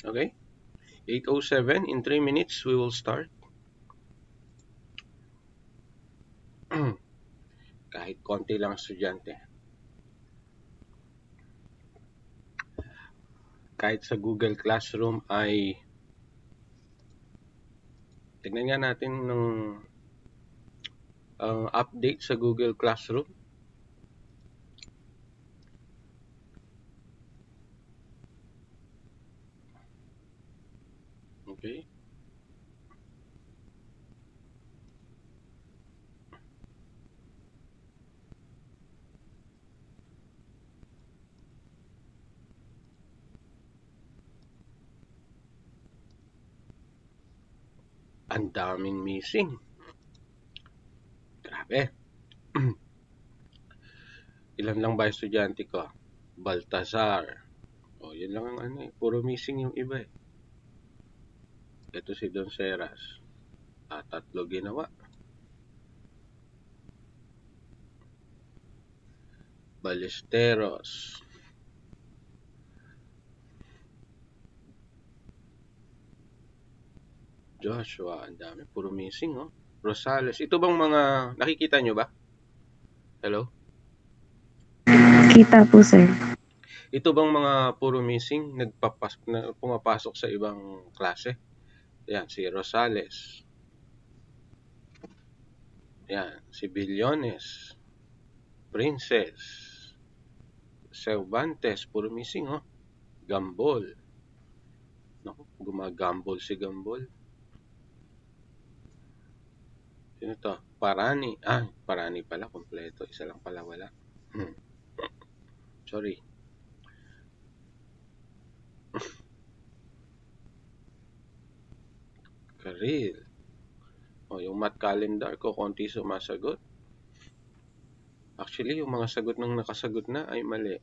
Okay, 8:07. In 3 minutes, we will start. Kahit konti lang estudyante. Kahit sa Google Classroom ay tignan nga natin ng update sa Google Classroom. Okay. Ang daming missing. Grabe. Ilan lang ba estudyante ko? Baltasar. O, yun lang ang ano eh. Puro missing yung iba eh. Ito si Don Seras. Tatlo ginawa. Ballesteros. Joshua. Ang dami. Puro missing oh. Rosales. Ito bang mga nakikita nyo ba? Hello? Kita po, sir. Ito bang mga puro missing pumapasok sa ibang klase? Yan, si Rosales. Yan, si Billones. Princess. Cervantes, puro missing oh. Gambol. Naku, gumagambol si Gambol. Sino to? Parani. Parani pala, kompleto. Isa lang pala wala. Sorry. Karil. Yung math calendar ko, konti sumasagot. Actually, yung mga sagot ng nakasagot na ay mali.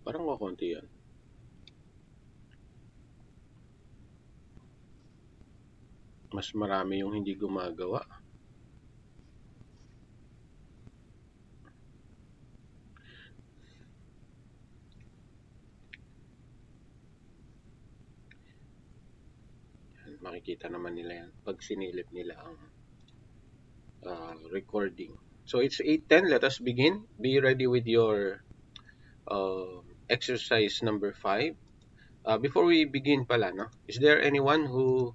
Parang kakunti yan. Mas marami yung hindi gumagawa. Makikita naman nila yan pag sinilip nila ang recording. So it's 8:10. Let us begin. Be ready with your exercise number 5. Before we begin pala, no? Is there anyone who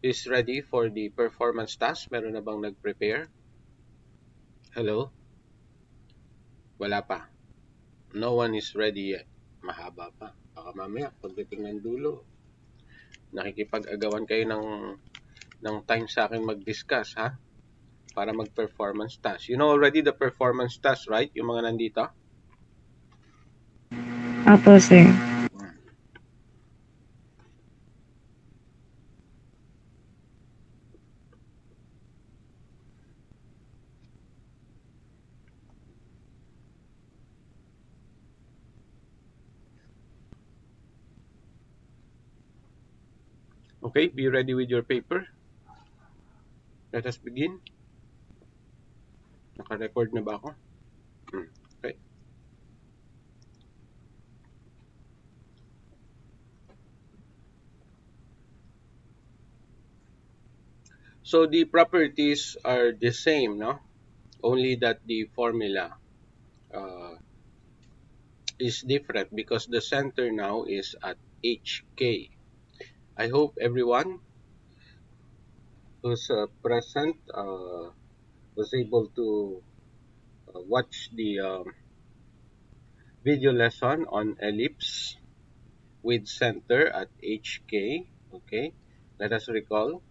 is ready for the performance task? Meron na bang nag-prepare? Hello? Wala pa. No one is ready yet. Mahaba pa. Baka mamaya, pagdating ng dulo, nakikipag-agawan kayo ng time sa akin mag-discuss, ha? Para mag-performance task. You know already the performance task, right? Yung mga nandito? Apo, sir. Okay, be ready with your paper. Let us begin. Naka-record na ba ako? Okay. So the properties are the same, no? Only that the formula is different because the center now is at HK. I hope everyone who's present was able to watch the video lesson on ellipse with center at HK. Okay, let us recall.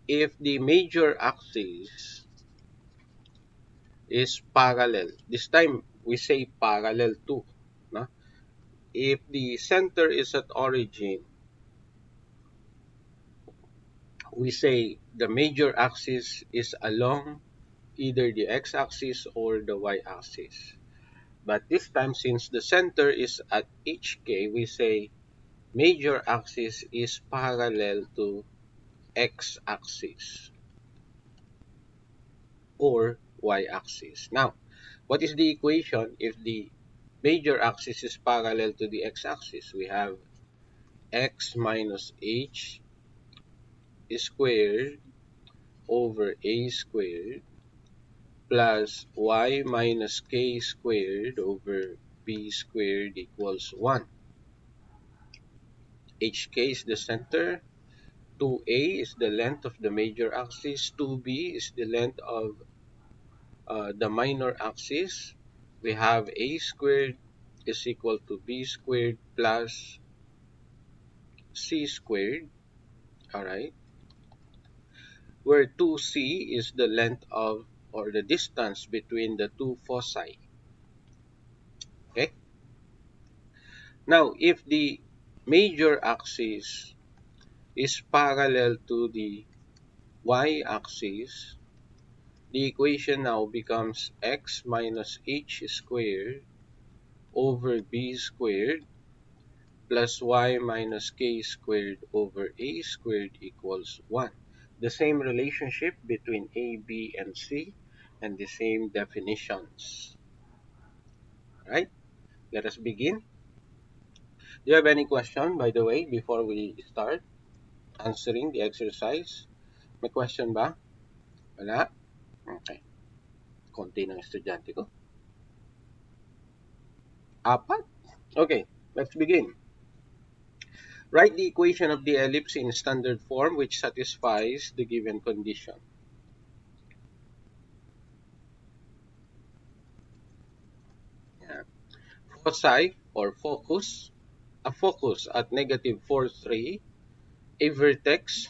If the major axis is parallel, this time we say parallel to, no? If the center is at origin, we say the major axis is along either the x-axis or the y-axis. But this time, since the center is at HK, we say major axis is parallel to x-axis. or y-axis. Now, what is the equation if the major axis is parallel to the x-axis? We have x minus h squared over a squared plus y minus k squared over b squared equals 1. hk is the center, 2a is the length of the major axis, 2b is the length of the minor axis. We have a squared is equal to b squared plus c squared, alright, where 2c is the length of or the distance between the two foci. Okay. Now, if the major axis is parallel to the y-axis, the equation now becomes x minus h squared over b squared plus y minus k squared over a squared equals 1. The same relationship between a, b, and c, and the same definitions. Alright, let us begin. Do you have any question, by the way, before we start answering the exercise? May question ba? Wala? Okay. Konti ng estudyante ko. Apat? Okay, let's begin. Write the equation of the ellipse in standard form which satisfies the given condition. Yeah. Foci or focus, a focus at negative 4, 3, a vertex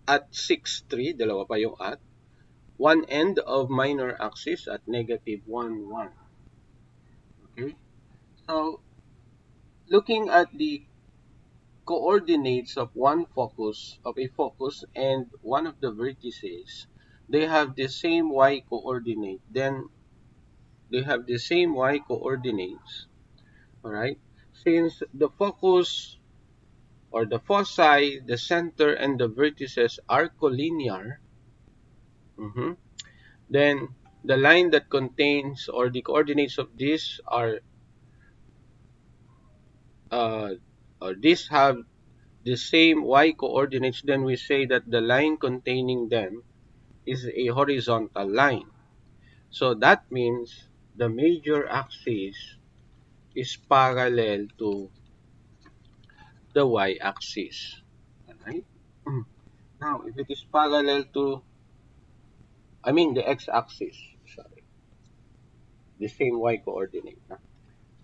at 6, 3, dalawa pa yung at, one end of minor axis at negative 1, 1. Okay? So, looking at the coordinates of a focus and one of the vertices, they have the same y coordinate. Then they have the same y coordinates. Alright? Since the focus or the foci, the center, and the vertices are collinear, then the line that contains or the coordinates of this are uh, or these have the same y coordinates, then we say that the line containing them is a horizontal line. So that means the major axis is parallel to the y-axis. Alright? Now, if it is parallel to, the x-axis, sorry, the same y-coordinate.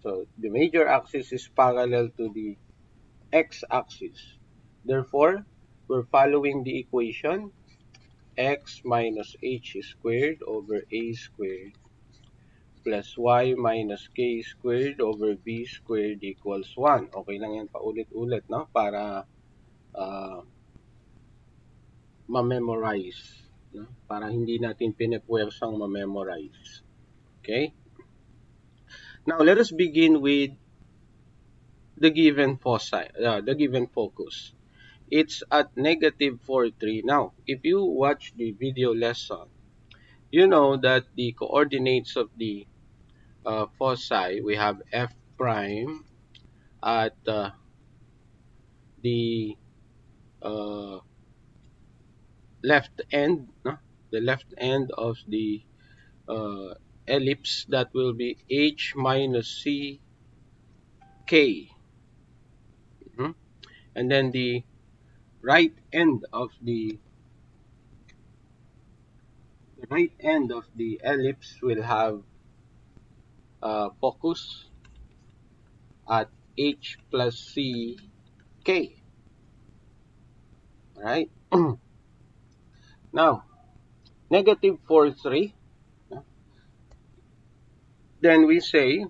So, the major axis is parallel to the x-axis. Therefore, we're following the equation x minus h squared over a squared plus y minus k squared over b squared equals 1. Okay lang yan paulit-ulit, no? Para uh, ma-memorize. No? Para hindi natin pinipwersang ma-memorize. Okay? Now, let us begin with the given foci, the given focus. It's at negative 4, 3. Now, if you watch the video lesson, you know that the coordinates of the foci, we have f prime at the uh, left end, no? The left end of the uh, ellipse, that will be h minus c k. And then the right end of the ellipse will have focus at h plus c k. Alright? Now, negative 4, 3. Then we say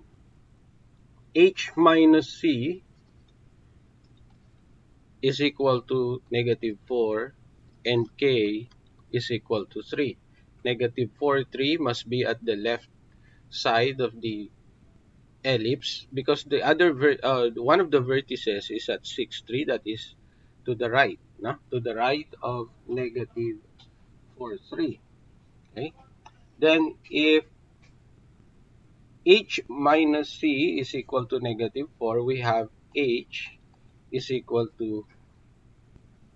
h minus c is equal to negative 4 and k is equal to 3. Negative 4, 3 must be at the left side of the ellipse because the other one of the vertices is at 6, 3, that is to the right, no? To the right of negative 4, 3. Okay? Then if h minus c is equal to negative 4, we have h is equal to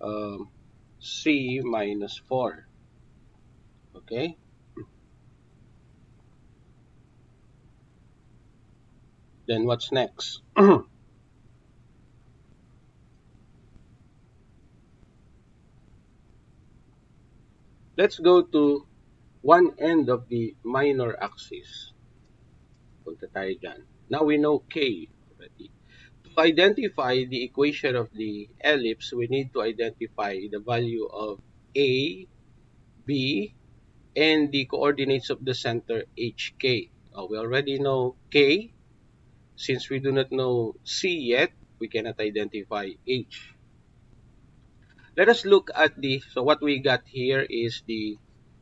um, c minus 4. Okay, then what's next? Let's go to one end of the minor axis. Punta tayo dyan. Now we know k already. To identify the equation of the ellipse, we need to identify the value of a, b, and the coordinates of the center hk. We already know k. Since we do not know c yet, we cannot identify h. Let us look at so what we got here is the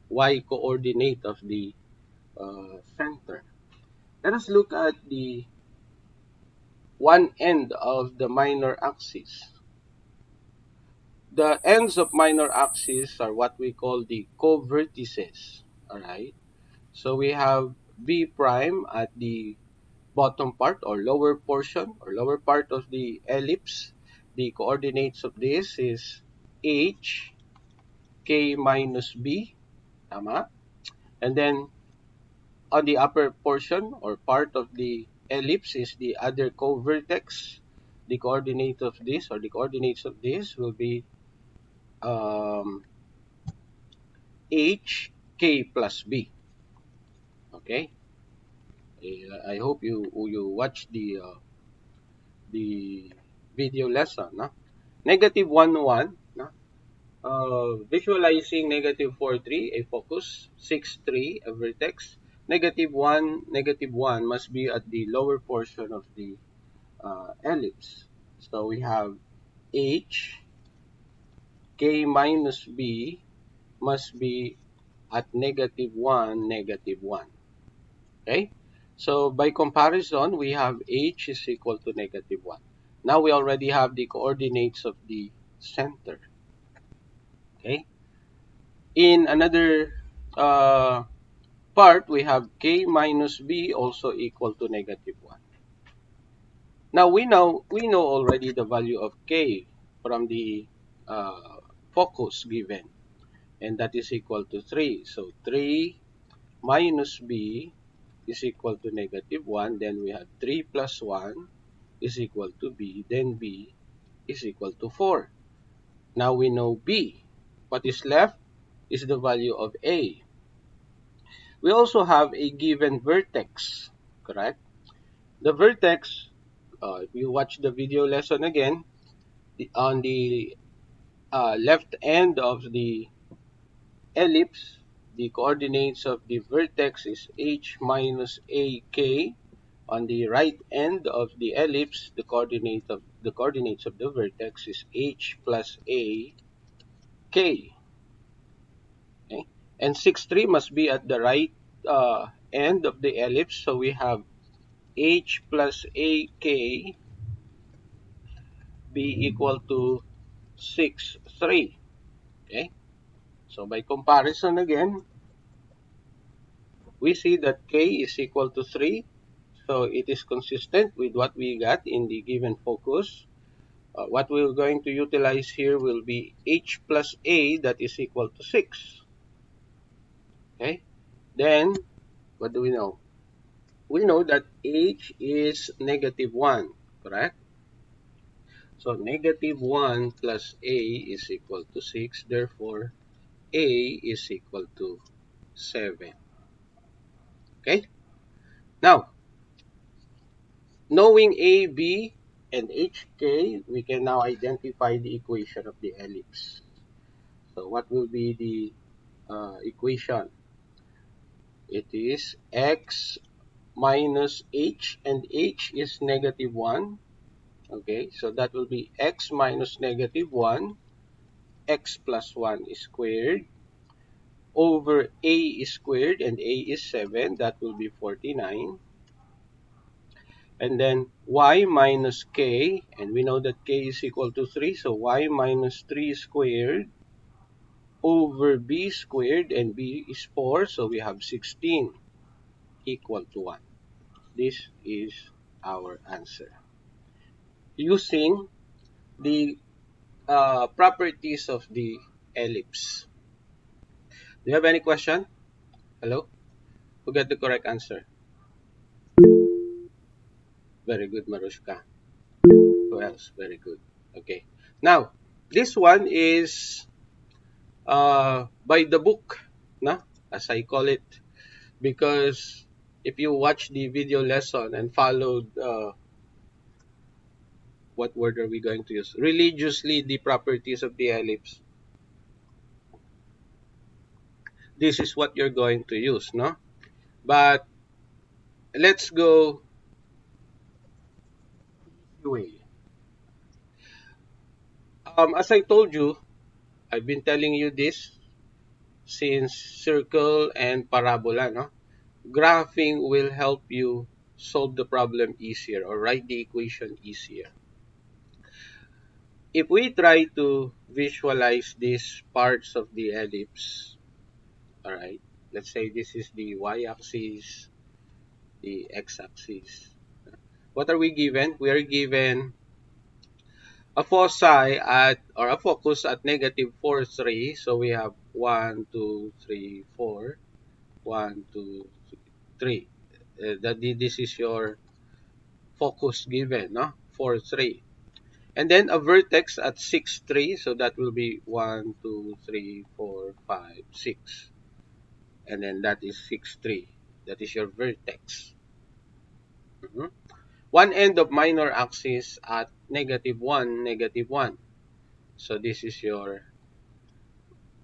y coordinate of the center. Let us look at the one end of the minor axis. The ends of minor axis are what we call the co-vertices. Alright? So we have B prime at the bottom part or lower portion or lower part of the ellipse. The coordinates of this is H, K minus B. Tama? And then on the upper portion or part of the ellipse is the other co-vertex. The coordinate of this or the coordinates of this will be um, H K plus B. Okay, I hope you watch the video lesson. No? Negative 1 1. No? Visualizing negative 4 3 a focus, 6 3 a vertex. Negative 1 must be at the lower portion of the ellipse. So we have H K minus B must be at negative 1 negative 1. Okay? So by comparison, we have h is equal to negative 1. Now we already have the coordinates of the center. Okay? In another uh, part, we have k minus b also equal to negative 1. Now we know already the value of k from the focus given, and that is equal to 3. So 3 minus b is equal to negative 1. Then we have 3 plus 1 is equal to b. Then b is equal to 4. Now we know b. What is left is the value of a. We also have a given vertex, correct? The vertex, if you watch the video lesson again, on the left end of the ellipse, the coordinates of the vertex is h minus ak. On the right end of the ellipse, the coordinates of the vertex is h plus a k. Okay? And 6 3 must be at the right end of the ellipse, so we have h plus a k be equal to 6 3. Okay? So by comparison again, we see that k is equal to 3. So it is consistent with what we got in the given focus. What we're going to utilize here will be h plus a, that is equal to 6. Okay? Then, what do we know? We know that h is negative 1, correct? So negative 1 plus a is equal to 6. Therefore, a is equal to 7. Okay? Now, knowing a, b, and hk, we can now identify the equation of the ellipse. So what will be the equation? It is x minus h, and h is negative 1. Okay, so that will be x minus negative 1, x plus 1 is squared, over a is squared, and a is 7, that will be 49. And then y minus k, and we know that k is equal to 3, so y minus 3 squared over b squared, and b is 4, so we have 16 equal to 1. This is our answer. Using the properties of the ellipse. Do you have any question? Hello? Who got the correct answer? Very good, Marushka. Who else? Very good. Okay. Now, this one is by the book, na? As I call it, because if you watch the video lesson and followed, what word are we going to use? Religiously, the properties of the ellipse. This is what you're going to use, no? But let's go way. As I told you, I've been telling you this since circle and parabola, no? Graphing will help you solve the problem easier or write the equation easier. If we try to visualize these parts of the ellipse, all right, let's say this is the y-axis, the x-axis. What are we given? We are given a foci at, or a focus at negative 4, 3. So we have 1, 2, 3, 4. 1, 2, 3. This is your focus given, no? 4, 3. And then a vertex at 6, 3. So that will be 1, 2, 3, 4, 5, 6. And then that is 6, 3. That is your vertex. Mhm. One end of minor axis at negative 1, negative 1. So this is your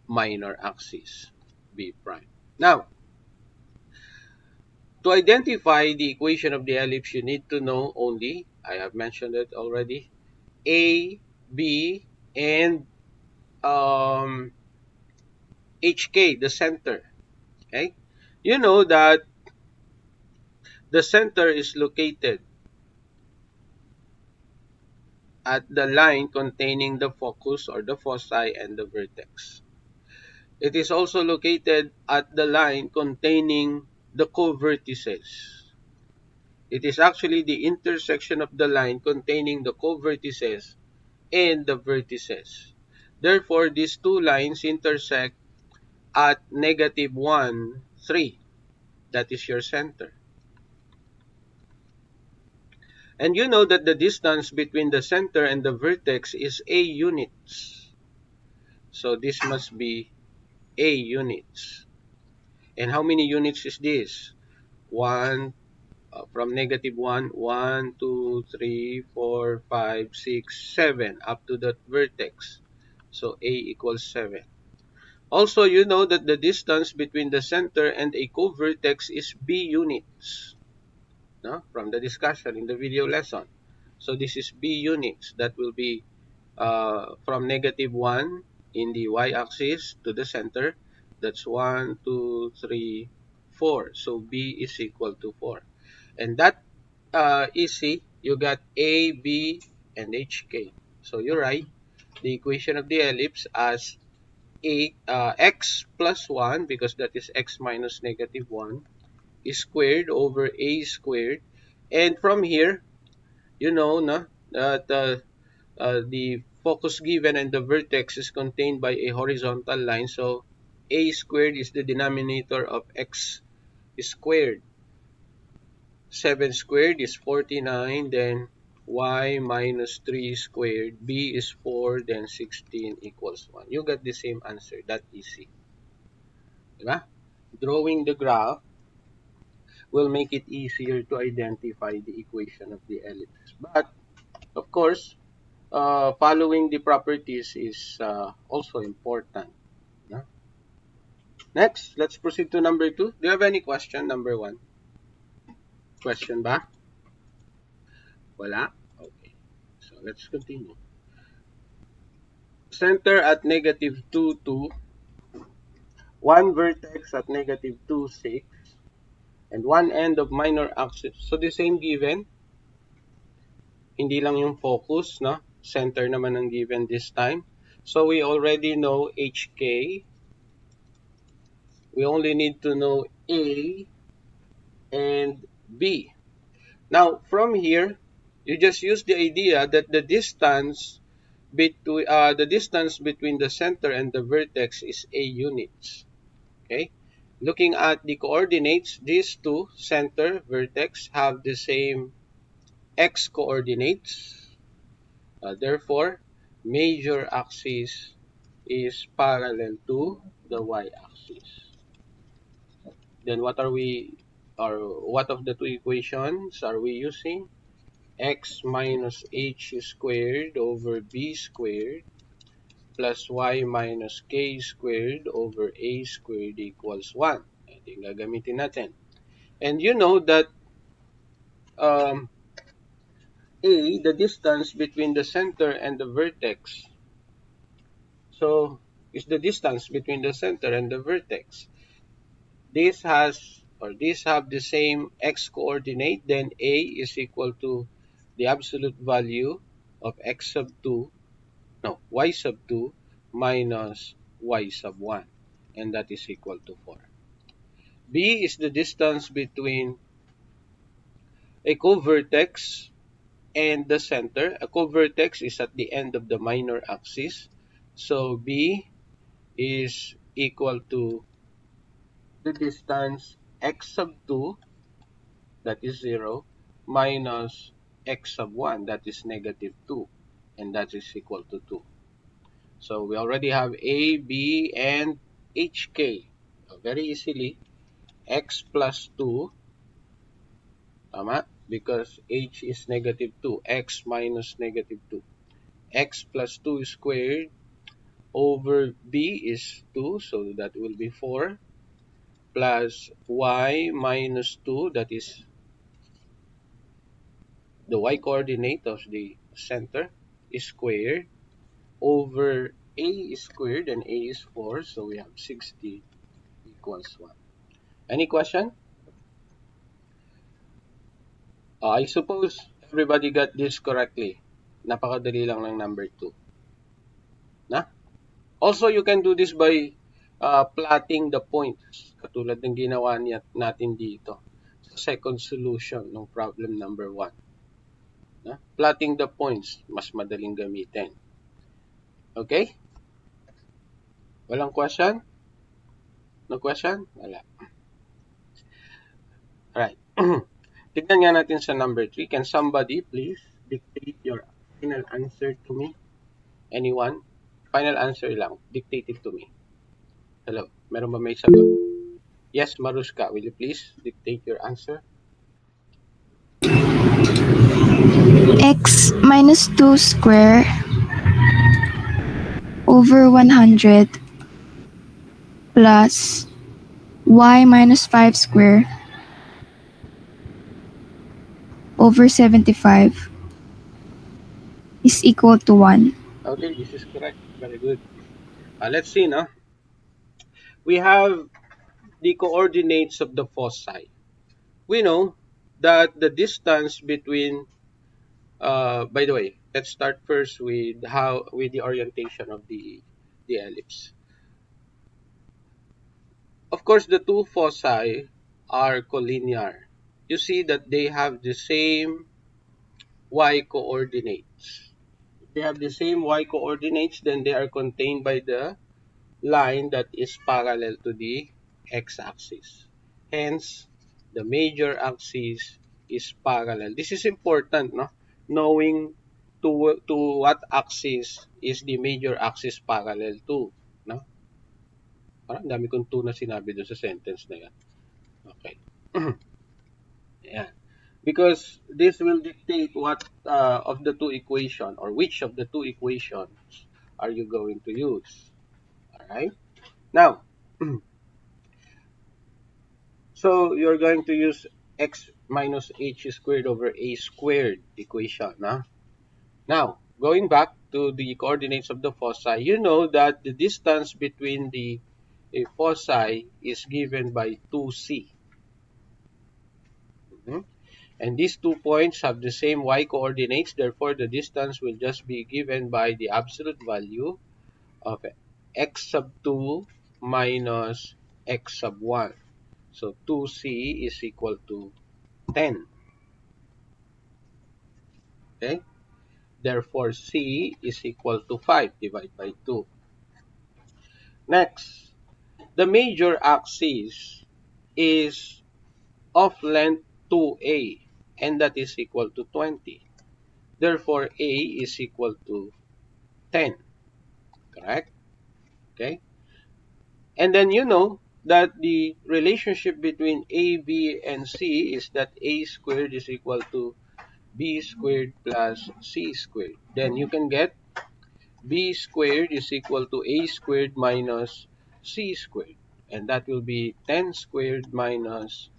minor axis, B prime. Now, to identify the equation of the ellipse, you need to know only, I have mentioned it already, A, B, and HK, the center. Okay? You know that the center is located at the line containing the focus or the foci and the vertex. It is also located at the line containing the co-vertices. It is actually the intersection of the line containing the co-vertices and the vertices. Therefore, these two lines intersect at negative 1, 3. That is your center. And you know that the distance between the center and the vertex is A units. So this must be A units. And how many units is this? 1, from negative 1, 1, 2, 3, 4, 5, 6, 7, up to that vertex. So A equals 7. Also, you know that the distance between the center and a co-vertex is B units, no? From the discussion in the video lesson. So this is B units. That will be from negative 1 in the y-axis to the center. That's 1, 2, 3, 4. So B is equal to 4. And that easy, you got A, B, and HK. So you write the equation of the ellipse as x plus 1, because that is x minus negative 1, is squared over a squared. And from here, you know na, that the focus given and the vertex is contained by a horizontal line. So a squared is the denominator of x squared. 7 squared is 49, then y minus 3 squared, b is 4, then 16 equals 1. You got the same answer. That easy. Diba? Drawing the graph will make it easier to identify the equation of the ellipse. But, of course, following the properties is also important. No? Next, let's proceed to number 2. Do you have any question? Number 1. Question ba? Wala? Okay. So, let's continue. Center at negative 2, 2. One vertex at negative 2, 6. And one end of minor axis. So, the same given. Hindi lang yung focus, no? Center naman ang given this time. So we already know HK. We only need to know A and B. Now, from here, you just use the idea that the distance between the center and the vertex is a units. Okay. Looking at the coordinates, these two, center, vertex, have the same x coordinates. Therefore, major axis is parallel to the y-axis. Then what of the two equations are we using? X minus h squared over b squared plus y minus k squared over a squared equals 1. Ito yung gagamitin natin. And you know that um, a, the distance between the center and the vertex, so is the distance between the center and the vertex. These have the same x coordinate, then a is equal to the absolute value of x sub 2, no, y sub 2 minus y sub 1, and that is equal to 4. B is the distance between a co-vertex and the center. A co-vertex is at the end of the minor axis, so B is equal to the distance x sub 2, that is 0, minus x sub 1, that is negative 2, and that is equal to 2. So we already have A, B, and HK. Very easily, x plus 2, tama? Because h is negative 2, x minus negative 2. X plus 2 squared over b is 2, so that will be 4, plus y minus 2, that is the y coordinate of the center, is squared over a is squared, and a is 4, so we have 60 equals 1. Any question? I suppose everybody got this correctly. Napakadali lang ng number 2. Na? Also, you can do this by plotting the points, katulad ng ginawa natin dito sa second solution ng problem number 1. Na? Plotting the points, mas madaling gamitin. Okay? Walang question? No question? Wala. Alright. Tignan nga natin sa number 3. Can somebody please dictate your final answer to me? Anyone? Final answer lang. Dictate it to me. Hello? Meron ba may sagot? Yes, Marushka. Will you please dictate your answer? X minus 2 square over 100 plus y minus 5 square over 75 is equal to 1. Okay, this is correct. Very good. Let's see now. We have the coordinates of the foci. We know that the distance between, by the way, let's start first with the orientation of the ellipse. Of course, the two foci are collinear. You see that they have the same y coordinates. If they have the same y coordinates, then they are contained by the line that is parallel to the x-axis. Hence, the major axis is parallel. This is important, no? Knowing to what axis is the major axis parallel to, no? Parang dami kong to na sinabi doon sa sentence na yan. Okay. Yeah. Because this will dictate what of the two equation, or which of the two equations are you going to use. All right. Now, so you're going to use x minus h squared over a squared equation. Huh? Now, going back to the coordinates of the foci, you know that the distance between the foci is given by 2c. And these 2 points have the same y coordinates, therefore the distance will just be given by the absolute value of x sub 2 minus x sub 1. So 2c is equal to 10. Okay? Therefore, c is equal to 5 divided by 2. Next, the major axis is of length 2a, and that is equal to 20. Therefore, a is equal to 10. Correct? Okay? And then you know that the relationship between a, b, and c is that a squared is equal to b squared plus c squared. Then you can get b squared is equal to a squared minus c squared. And that will be 10 squared minus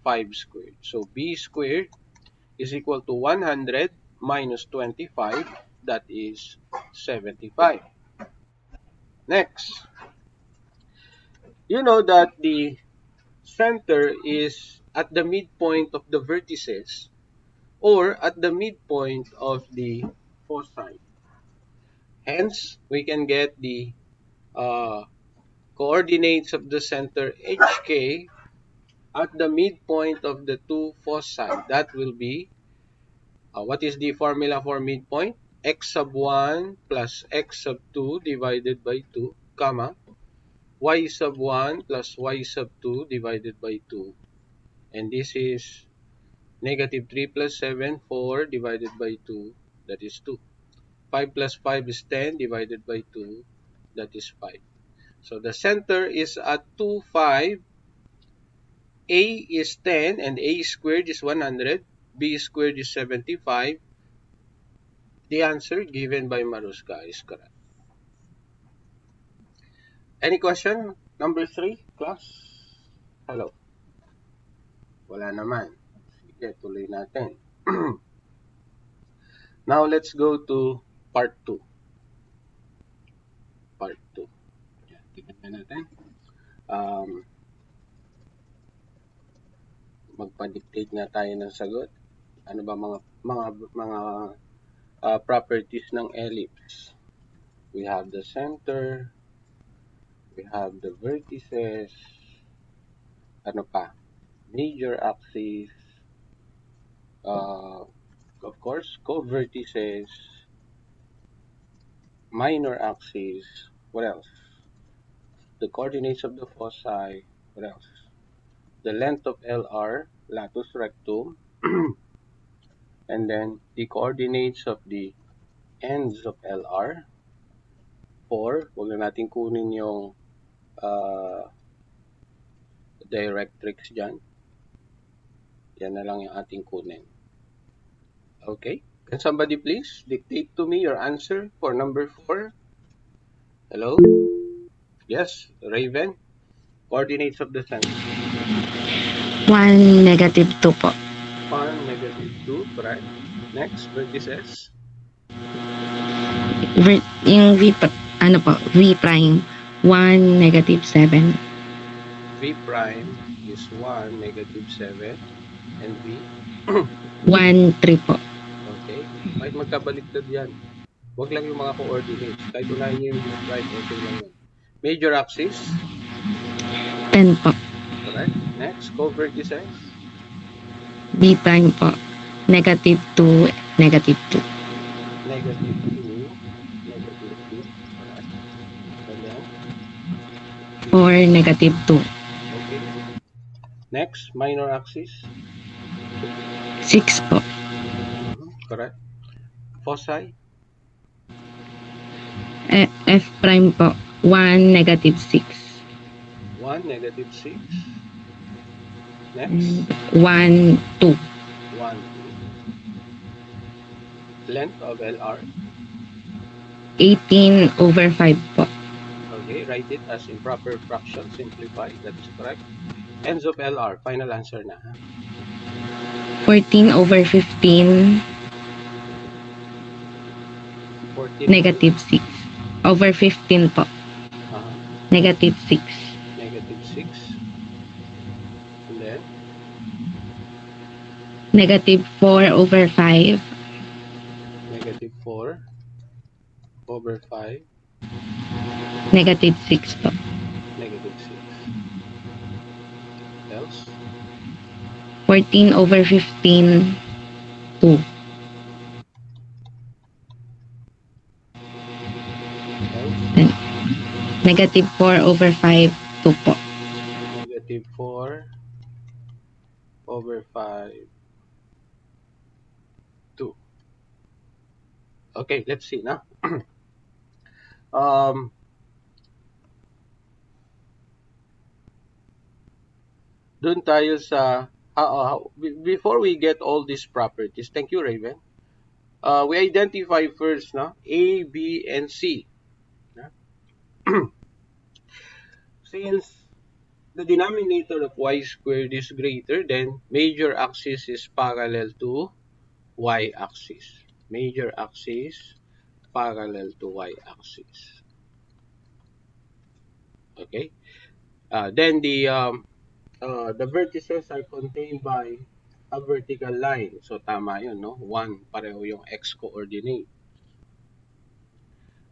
5 squared. So b squared is equal to 100 minus 25. That is 75. Next, you know that the center is at the midpoint of the vertices or at the midpoint of the foci. Hence, we can get the uh, coordinates of the center HK at the midpoint of the two foci. That will be, what is the formula for midpoint? X sub 1 plus x sub 2 divided by 2, comma, y sub 1 plus y sub 2 divided by 2. And this is negative 3 plus 7, 4 divided by 2, that is 2. 5 plus 5 is 10 divided by 2, that is 5. So the center is at 2, 5. A is 10 and a squared is 100. B squared is 75. The answer given by Maruska is correct. Any question? Number 3, class? Hello. Wala naman. Sige, tuloy natin. Now let's go to part 2. Part 2. Yan, tignan natin. Magpa-dictate nga tayo ng sagot. Ano ba mga properties ng ellipse? We have the center, we have the vertices, ano pa? Major axis, of course, co-vertices, minor axis, what else? The coordinates of the foci, what else? The length of LR, latus rectum, and then the coordinates of the ends of LR. 4, huwag na natin kunin yung directrix dyan. Yan na lang yung ating kunin. Okay. Can somebody please dictate to me your answer for number 4? Hello? Yes, Raven. Coordinates of the center. 1, negative 2 po. 1, negative 2, correct. Next, vertices. Yung V prime, 1, negative 7. V prime is 1, negative 7. And V? 1, 3 po. Okay. Kahit magkabaliktad yan. Huwag lang yung mga coordinates. Kahit unahin nyo yung V prime, okay lang yan. Major axis. 10 po. Correct. Next, co-vertices. B prime po. Negative 2, negative 2. Negative 2, negative 2. Correct. And then? 4, negative 2. Okay. Next, minor axis. 6 po. Correct. Foci. F prime po. 1, negative 6. 1, negative 6. Next. 1, 2. 1, 2. Length of LR. 18 over 5 po. Okay, write it as improper fraction. Simplify. That is correct. Ends of LR. Final answer na. 14 over 15. 14 Negative 6. Over 15 po. Negative 6. Negative 6. And then? Negative 4 over 5. Negative 4 over 5. Negative 6 po. Negative 6. 14 over 15, 2. Else, Then, negative 4 over 5, 2 po. negative 4 over 5, 2. Okay, let's see na. um, Doon tayo sa, before we get all these properties, thank you, Raven. We identify first, no? A, B, and C. No? Since the denominator of y squared is greater, then major axis is parallel to y-axis. Major axis parallel to y-axis. Okay. Then the vertices are contained by a vertical line. So tama yun, no? 1, pareho yung x coordinate.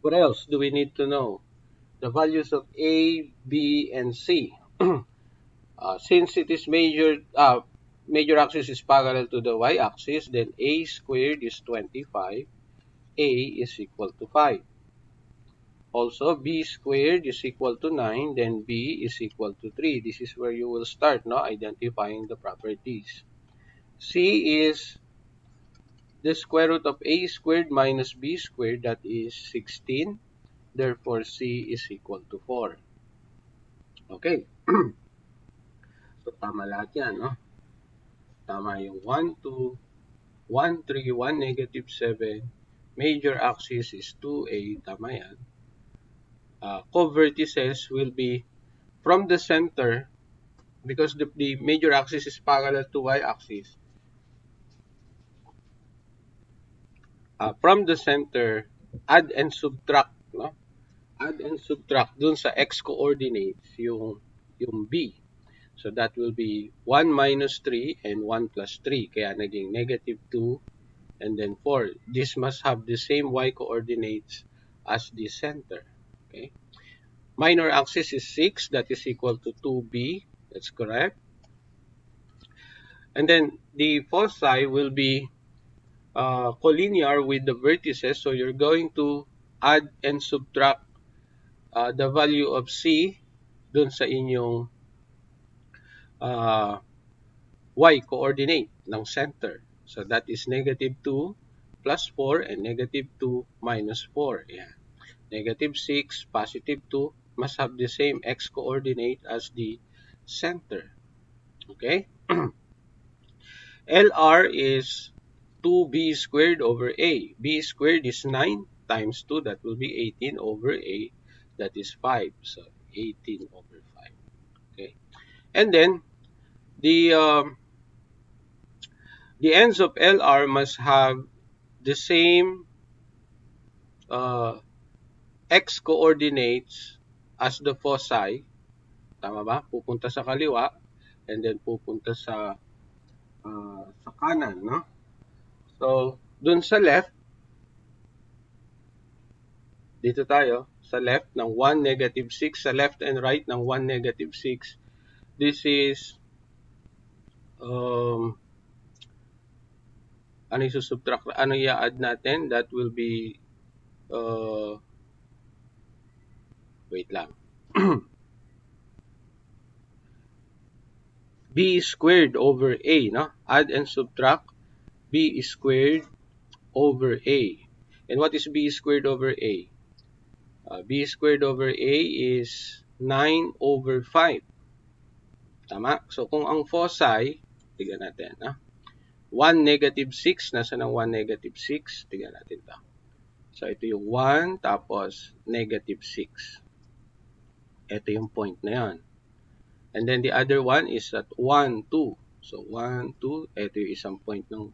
What else do we need to know? The values of A, B, and C. Since it is major axis is parallel to the y-axis, then A squared is 25. A is equal to 5. Also, B squared is equal to 9, then B is equal to 3. This is where you will start, no, identifying the properties. C is the square root of A squared minus B squared, that is 16. Therefore, C is equal to 4. Okay. So, tama lahat yan, no? Tama yung 1, 2, 1, 3, 1, negative 7. Major axis is 2A. Tama yan. Co-vertices will be from the center, because the major axis is parallel to y-axis. From the center, add and subtract, no? Add and subtract dun sa x coordinates yung B. So that will be 1 minus 3 and 1 plus 3. Kaya naging negative 2 and then 4. This must have the same y coordinates as the center. Okay. Minor axis is 6. That is equal to 2b. That's correct. And then the foci will be collinear with the vertices. So you're going to add and subtract the value of C dun sa inyong y coordinate ng center. So that is negative 2 plus 4 and negative 2 minus 4. Yeah. Negative 6, positive 2 must have the same x coordinate as the center. Okay? LR is 2b squared over a. B squared is 9 times 2. That will be 18 over a. That is 5. So 18 over 5. Okay? And then the ends of LR must have the same x coordinates as the foci. Tama ba? Pupunta sa kaliwa and then pupunta sa kanan, no? So, dun sa left, dito tayo, sa left ng 1, negative 6, sa left and right ng 1, negative 6. This is, ano yung susubtract, ano i-add natin? That will be, wait lang. B squared over A, no? Add and subtract B squared over A. And what is B squared over A? B squared over A is 9 over 5. Tama? So, kung ang foci, tignan natin, 1, negative 6, nasa ng 1, negative 6? Tignan natin ito. So, ito yung 1, tapos negative 6. Ito yung point na yan. And then the other one is at 1, 2. So, 1, 2, ito yung isang point ng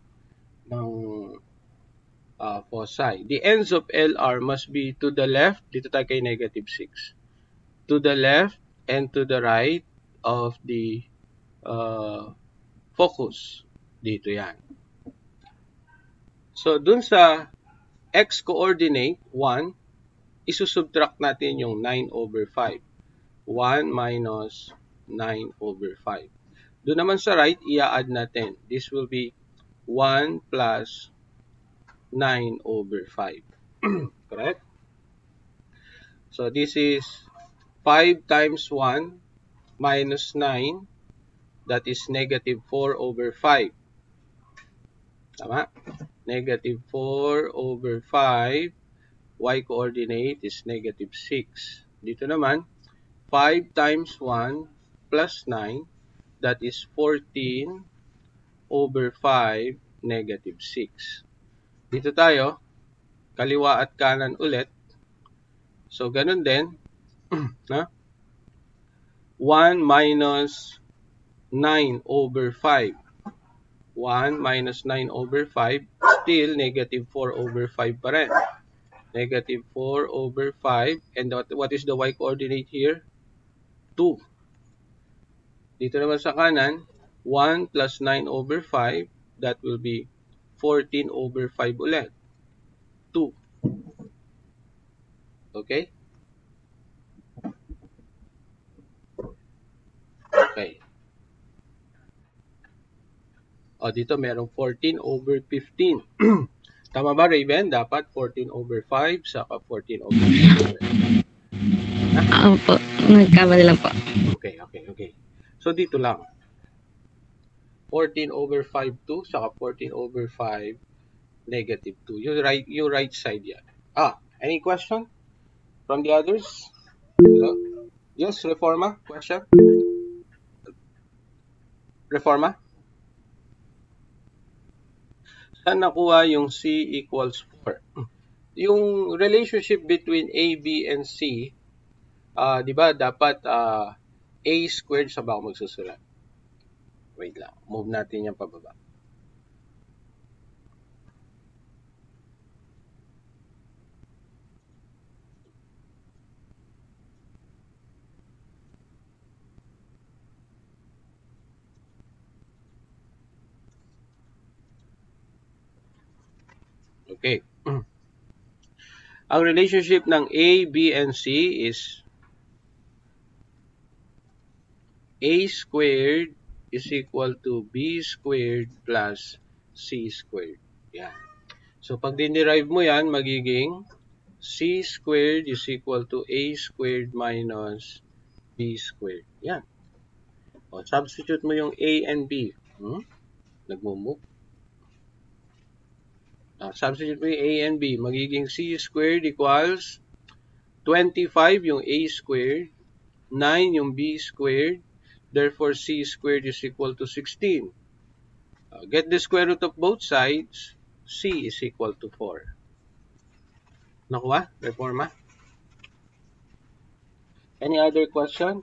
foci. The ends of LR must be to the left, dito tayo kay negative 6. To the left and to the right of the focus. Dito yan. So, dun sa x coordinate, 1, isusubtract natin yung 9 over 5. 1 minus 9 over 5. Doon naman sa right, i-add natin. This will be 1 plus 9 over 5. Correct? So this is 5 times 1 minus 9. That is negative 4 over 5. Tama? Negative 4 over 5. Y coordinate is negative 6. Dito naman, 5 times 1 plus 9. That is 14 over 5 negative 6. Dito tayo, kaliwa at kanan ulit. So, ganun din. Na? 1 minus 9 over 5. 1 minus 9 over 5, still negative 4 over 5 pa rin. Negative 4 over 5. And what is the y coordinate here? 2. Dito naman sa kanan, 1 plus 9 over 5. That will be 14 over 5 ulit. 2. Okay? Okay. O, dito merong 14 over 15. Tama ba, Raven? Dapat 14 over 5, saka 14 over 5. Opo, nagkamali lang po. Okay. So, dito lang. 14 over 5, 2, saka 14 over 5, negative 2. Yung right side yan. Any question from the others? Hello? Yes, Reforma? Question? Reforma? Saan nakuha yung C equals 4? Yung relationship between A, B, and C, di ba, dapat A squared sa baka magsusulat. Wait lang. Move natin yung pababa. Okay. Ang relationship ng A, B, and C is A squared is equal to B squared plus C squared. Yan. So, pag dinerive mo yan, magiging C squared is equal to A squared minus B squared. Yan. O, substitute mo yung A and B. Nagmumove. Substitute mo yung A and B. Magiging C squared equals 25 yung A squared, 9 yung B squared, therefore C squared is equal to 16. Get the square root of both sides, C is equal to 4. Nakuha? Reforma? Any other question?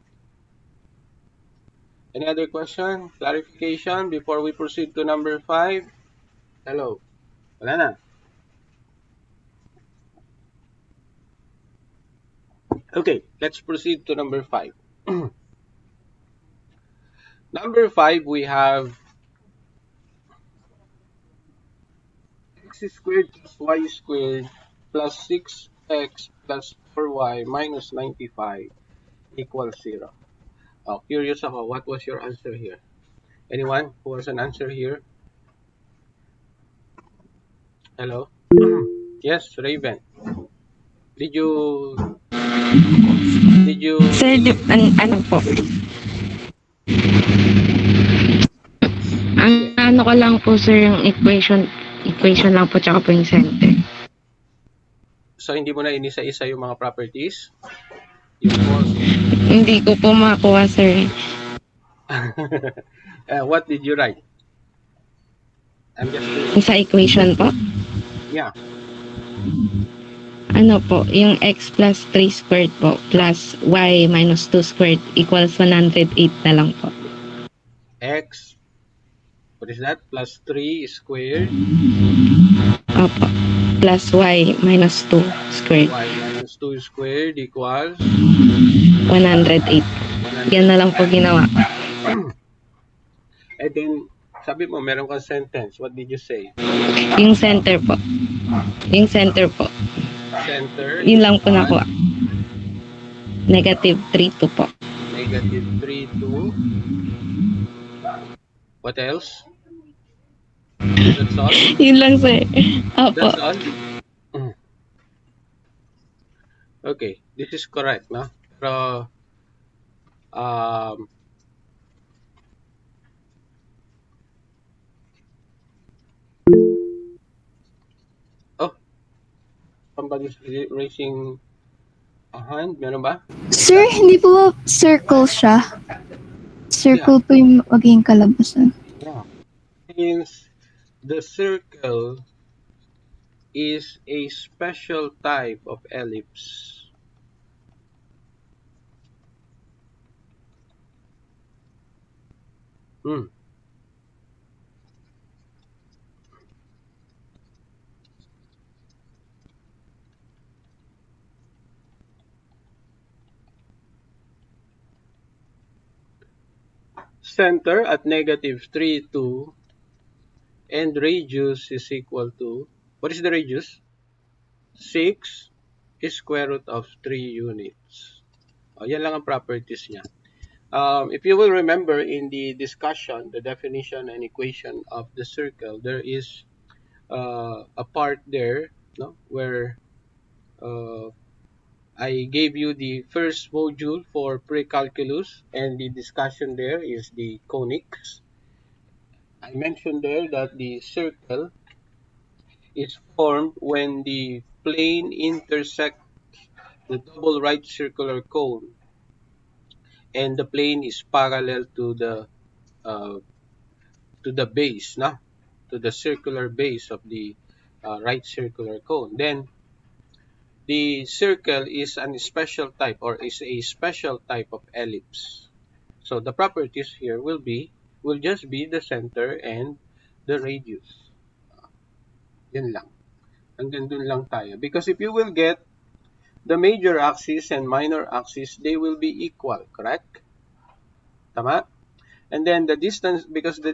Any other question? Clarification before we proceed to number 5? Hello? Wala na. Okay, let's proceed to number 5. Number 5, we have x squared plus y squared plus 6x plus 4y minus 95 equals 0. Curious ako, what was your answer here? Anyone who has an answer here? Hello? Yes, Raven. Did you Sir, ano po? Ang ano ko lang po sir yung equation lang po tsaka po yung center. So hindi mo na inisa-isa yung mga properties? Yung force. Hindi ko po makuha sir. What did you write? I'm just Yung sa equation po? Yeah. Ano po, yung x plus 3 squared po plus y minus 2 squared equals 108 na lang po. X, what is that? Plus 3 squared. Opo. Plus y minus 2 squared. Y minus 2 squared equals 108. Yan na lang po ginawa. And then, sabi mo, meron kang sentence. What did you say? Yung center po. Yung center po. Center. Yun lang po nakuha. Negative 3, 2 po. Negative 3, 2. What else? That's all? Yun lang, sir. Opo. That's all? Mm. Okay, this is correct, no? Pero, um, oh, somebody's raising a hand. Meron ba? What's Sir, that? hindi po circle siya. Yeah, Circle po yung magiging kalabasan. yeah. Since the circle is a special type of ellipse. Hmm. Center at negative 3, 2, and radius is equal to, what is the radius? 6 is square root of 3 units. Yan lang ang properties niya. If you will remember in the discussion, the definition and equation of the circle, there is a part there, no, where uh, I gave you the first module for precalculus, and the discussion there is the conics. I mentioned there that the circle is formed when the plane intersects the double right circular cone, and the plane is parallel uh, to the base, no? To the circular base of the right circular cone. Then the circle is a special type, or is a special type of ellipse. So the properties here will just be the center and the radius. Yan lang. Hanggang dun lang tayo. Because if you will get the major axis and minor axis, they will be equal, correct? Tama? And then the distance, because the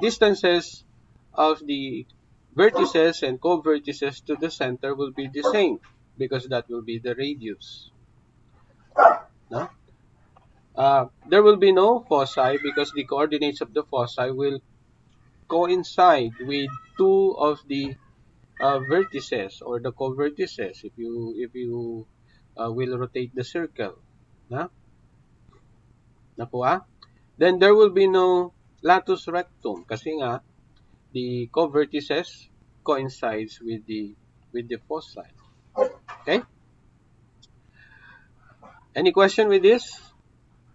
distances of the vertices and co-vertices to the center will be the same, because that will be the radius. No? There will be no foci because the coordinates of the foci will coincide with two of the vertices or the co-vertices if you will rotate the circle. Na? Nakuha? Then there will be no latus rectum kasi nga the co-vertices coincides with the foci. Okay? Any question with this?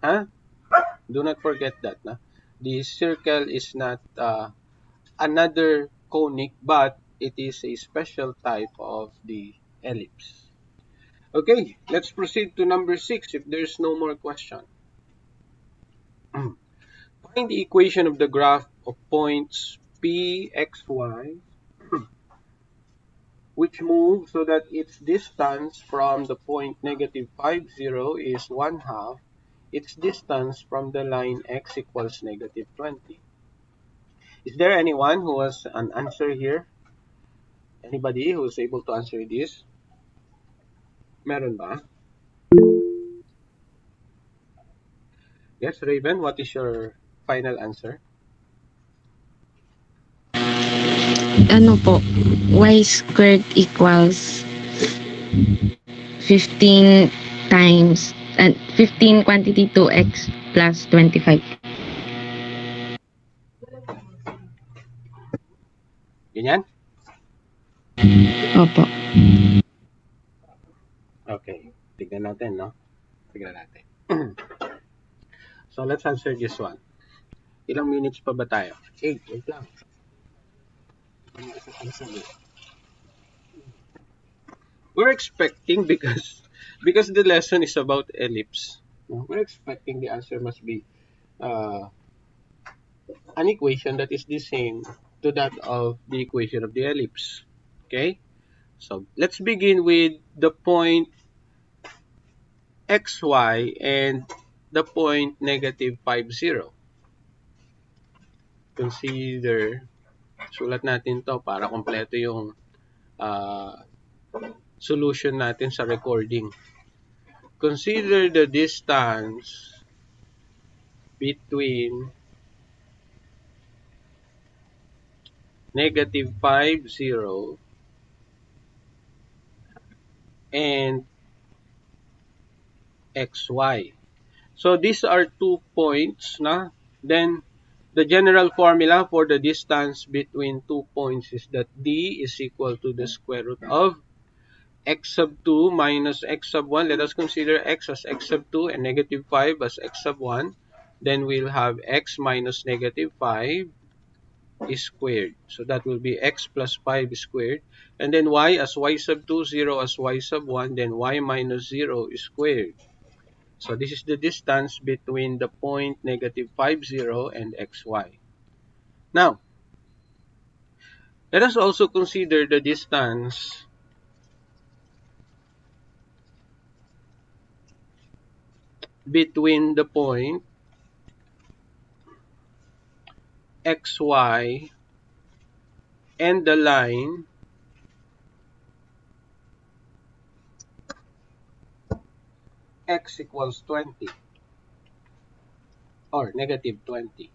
Huh? Do not forget that. Na? The circle is not another conic, but it is a special type of the ellipse. Okay, let's proceed to number 6 if there's no more question. Find the equation of the graph of points P, X, Y, which move so that its distance from the point negative 5, 0 is 1/2 its distance from the line x equals negative 20. Is there anyone who has an answer here? Anybody who is able to answer this? Meron ba? Yes, Raven, what is your final answer? Ano po, y squared equals 15 times, 15 quantity 2x plus 25. Ganyan? Opo. Okay, tignan natin, no? Tignan natin. So, let's answer this one. Ilang minutes pa ba tayo? 8, wait lang. We're expecting because the lesson is about ellipse. No? We're expecting the answer must be uh, an equation that is the same to that of the equation of the ellipse. Okay? So, let's begin with the point xy and the point negative 5, 0. Consider, sulat natin to para kompleto yung uh, solution natin sa recording. Consider the distance between negative 5, 0, and xy. So these are 2 points. Na? Then the general formula for the distance between 2 points is that d is equal to the square root of x sub 2 minus x sub 1. Let us consider x as x sub 2 and negative 5 as x sub 1. Then we'll have x minus negative 5 is squared. So that will be x plus 5 squared. And then y as y sub 2, 0 as y sub 1, then y minus 0 is squared. So this is the distance between the point negative 5, 0 and xy. Now, let us also consider the distance between the point xy and the line x equals 20 or negative 20.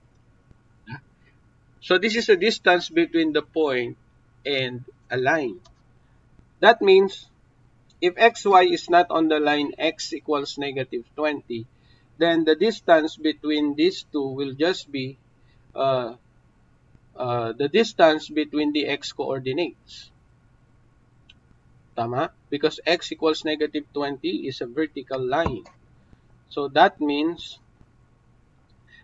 So this is the distance between the point and a line. That means if xy is not on the line x equals negative 20, then the distance between these two will just be uh, the distance between the x coordinates. Tama? Because x equals negative 20 is a vertical line. So that means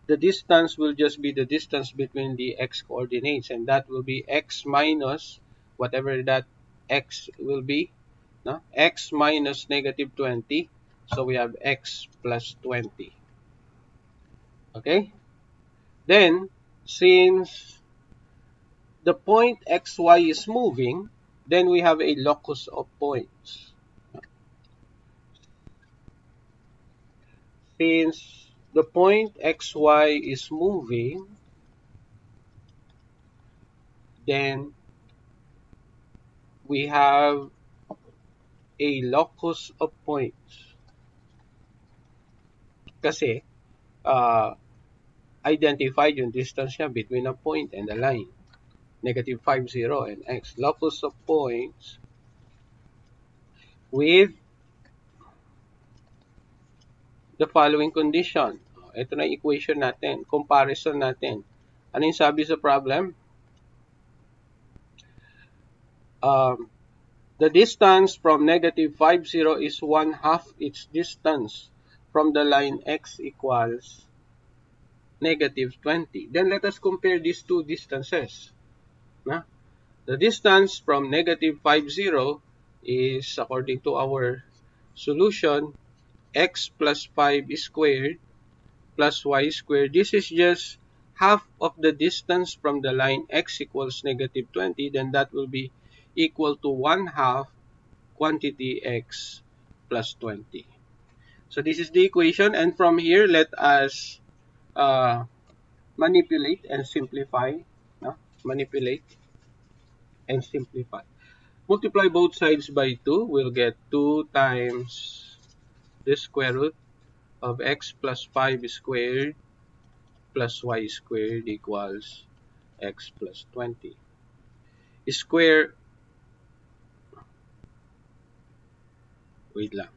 the distance will just be the distance between the x coordinates, and that will be x minus whatever that x will be, no? X minus negative 20. So we have x plus 20. Okay? Then, since the point xy is moving, then we have a locus of points. Since the point xy is moving, then we have a locus of points. Kasi, uh, identified yung distance niya between a point and a line. Negative 5, 0, and x. Locus of points with the following condition. Ito na equation natin. Comparison natin. Ano yung sabi sa problem? Um, the distance from negative 5, 0 is 1/2 its distance from the line x equals negative 20. Then let us compare these two distances. Na? The distance from negative 5, 0 is, according to our solution, x plus 5 squared plus y squared. This is just half of the distance from the line x equals negative 20. Then that will be equal to 1/2 quantity x plus 20. So this is the equation, and from here let us manipulate and simplify. No? Manipulate and simplify. Multiply both sides by 2. We'll get 2 times the square root of x plus 5 squared plus y squared equals x plus 20. Square, wait lang.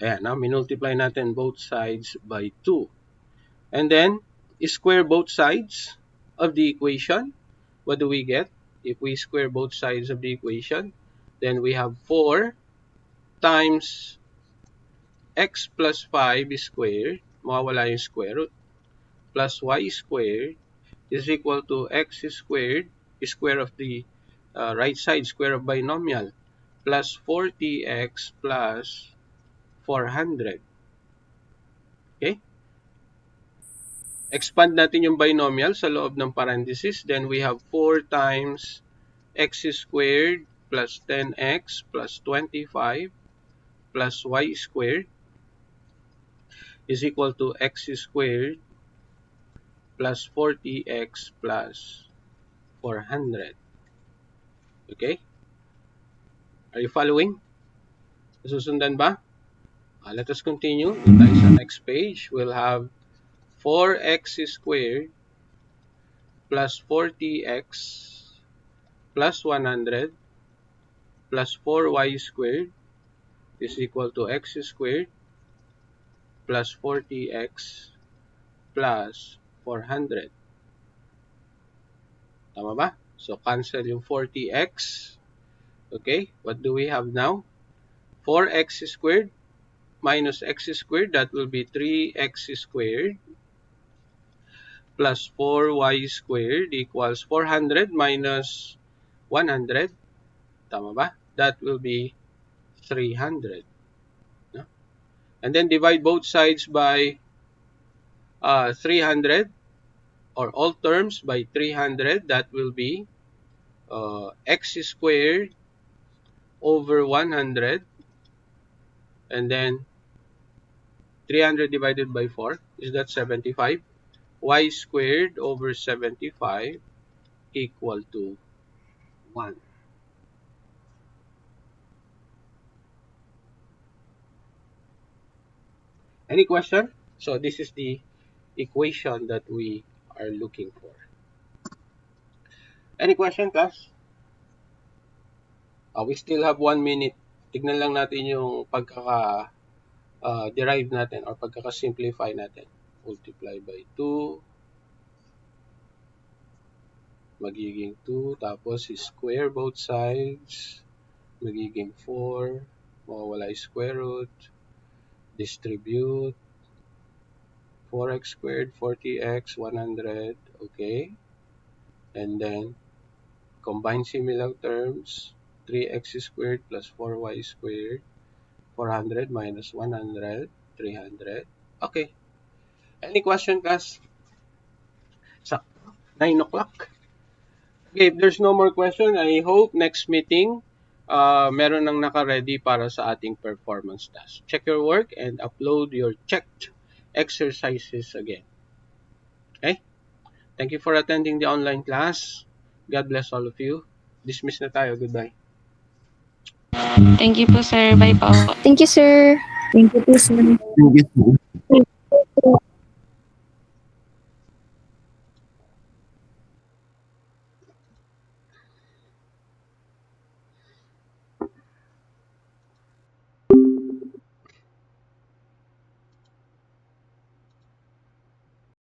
Ayan, now minultiply natin both sides by 2. And then, square both sides of the equation. What do we get? If we square both sides of the equation, then we have 4 times x plus 5 squared, mawawala yung square root, plus y squared is equal to x squared, square of the right side, square of binomial, plus 40x plus 400. Okay? Expand natin yung binomial sa loob ng parenthesis. Then we have 4 times x squared plus 10x plus 25 plus y squared is equal to x squared plus 40x plus 400. Okay? Are you following? Susundan ba? Let us continue. Doon tayo sa next page. We'll have 4x squared plus 40x plus 100 plus 4y squared is equal to x squared plus 40x plus 400. Tama ba? So, cancel yung 40x. Okay, what do we have now? 4x squared minus x squared, that will be 3x squared plus 4y squared equals 400 minus 100. Tama ba? That will be 300. No? And then divide both sides by 300, or all terms by 300. That will be x squared over 100, and then 300 divided by 4, is that 75? Y squared over 75 equal to 1. Any question? So this is the equation that we are looking for. Any question, class? We still have 1 minute. Tignan lang natin yung pagkaka-derive natin or pagkaka-simplify natin. Multiply by 2, magiging 2, tapos square both sides, magiging 4, mawawala yung square root, distribute, 4x squared, 40x, 100, okay? And then, combine similar terms, 3x squared plus 4y squared, 400 minus 100, 300. Okay. Any question, class? Sa 9 o'clock. Okay, if there's no more question, I hope next meeting, meron nang naka-ready para sa ating performance task. Check your work and upload your checked exercises again. Okay? Thank you for attending the online class. God bless all of you. Dismiss na tayo. Goodbye. Thank you po, sir. Bye po. Thank you, sir. Thank you po, sir. Thank you.